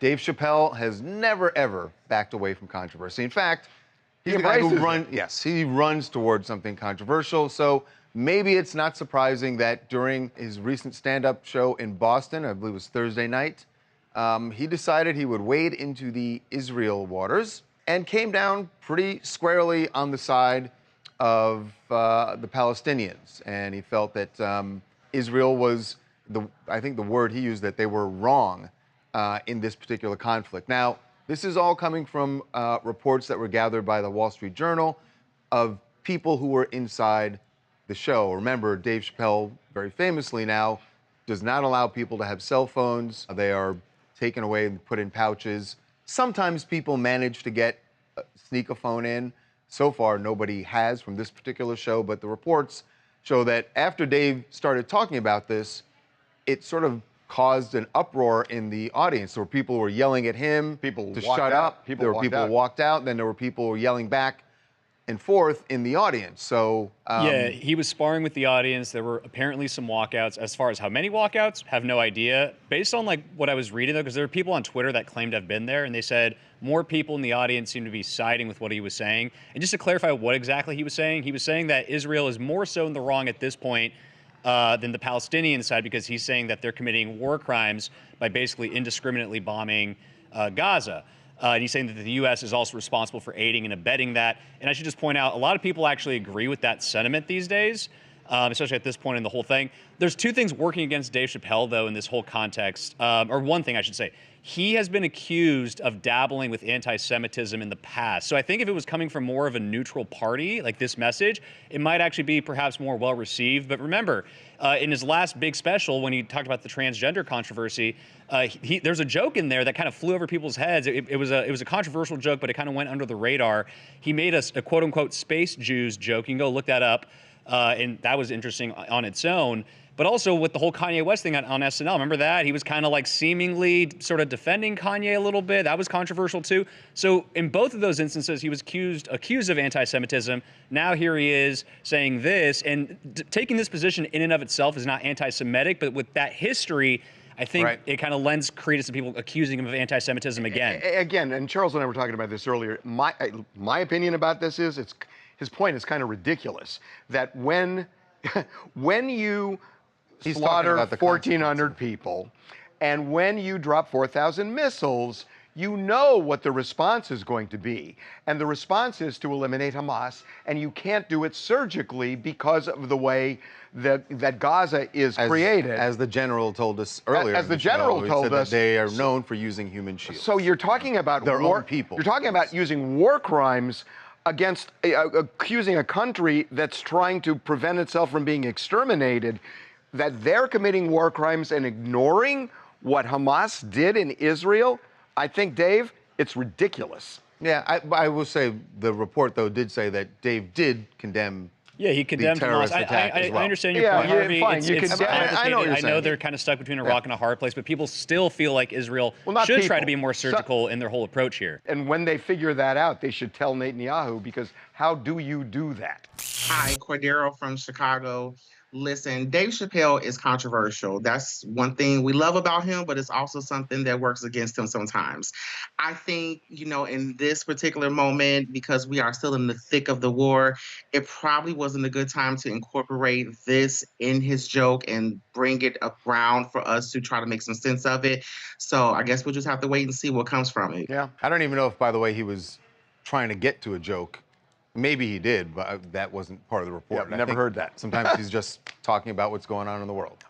Dave Chappelle has never, ever backed away from controversy. In fact, he's He the guy who embraces it. he runs towards something controversial. So maybe it's not surprising that during his recent stand-up show in Boston, I believe it was Thursday night, he decided he would wade into the Israel waters and came down pretty squarely on the side of the Palestinians. And he felt that Israel was, I think the word he used, that they were wrong in this particular conflict. Now, this is all coming from reports that were gathered by the Wall Street Journal of people who were inside the show. Remember, Dave Chappelle, very famously now, does not allow people to have cell phones. They are taken away and put in pouches. Sometimes people manage to sneak a phone in. So far, nobody has from this particular show, but the reports show that after Dave started talking about this, it sort of caused an uproar in the audience. There were people who were yelling at him to shut up. There were people who walked out, and then there were people who were yelling back and forth in the audience. So yeah, he was sparring with the audience. There were apparently some walkouts. As far as how many walkouts, have no idea. Based on like what I was reading though, because there were people on Twitter that claimed to have been there, and they said more people in the audience seemed to be siding with what he was saying. And just to clarify what exactly he was saying that Israel is more so in the wrong at this point than the Palestinian side, because he's saying that they're committing war crimes by basically indiscriminately bombing Gaza. And he's saying that the U.S. is also responsible for aiding and abetting that. And I should just point out, a lot of people actually agree with that sentiment these days, especially at this point in the whole thing. There's two things working against Dave Chappelle, though, in this whole context, or one thing I should say. He has been accused of dabbling with anti-Semitism in the past. So I think if it was coming from more of a neutral party, like this message, it might actually be perhaps more well-received. But remember, in his last big special, when he talked about the transgender controversy, there's a joke in there that kind of flew over people's heads. It was a controversial joke, but it kind of went under the radar. He made a quote-unquote space Jews joke. You can go look that up. And that was interesting on its own. But also with the whole Kanye West thing on SNL, remember that? He was kind of like seemingly sort of defending Kanye a little bit. That was controversial too. So in both of those instances, he was accused of anti-Semitism. Now here he is saying this, and taking this position in and of itself is not anti-Semitic, but with that history, I think it kind of lends credence to people accusing him of anti-Semitism again. Again, and Charles and I were talking about this earlier. My opinion about this is his point is kind of ridiculous. That when you slaughter 1,400 people, and when you drop 4,000 missiles, you know what the response is going to be. And the response is to eliminate Hamas, and you can't do it surgically because of the way that Gaza is created. As the general told us earlier. As the general told us. They are known for using human shields. So you're talking about their own people. You're talking about using war crimes against, accusing a country that's trying to prevent itself from being exterminated, that they're committing war crimes and ignoring what Hamas did in Israel. I think, Dave, it's ridiculous. Yeah, I will say the report, though, did say that Dave did condemn he condemned the terrorist Hamas. attack as well. I understand your point, Harvey. Fine. It's complicated. I know what you're saying. I know they're kind of stuck between a rock and a hard place, but people still feel like Israel should try to be more surgical in their whole approach here. And when they figure that out, they should tell Netanyahu, because how do you do that? Hi, Cordero from Chicago. Listen, Dave Chappelle is controversial. That's one thing we love about him, but it's also something that works against him sometimes. I think, in this particular moment, because we are still in the thick of the war, it probably wasn't a good time to incorporate this in his joke and bring it around for us to try to make some sense of it. So I guess we'll just have to wait and see what comes from it. Yeah. I don't even know if, by the way, he was trying to get to a joke. Maybe he did, but that wasn't part of the report. Yeah, never heard that. Sometimes he's just talking about what's going on in the world.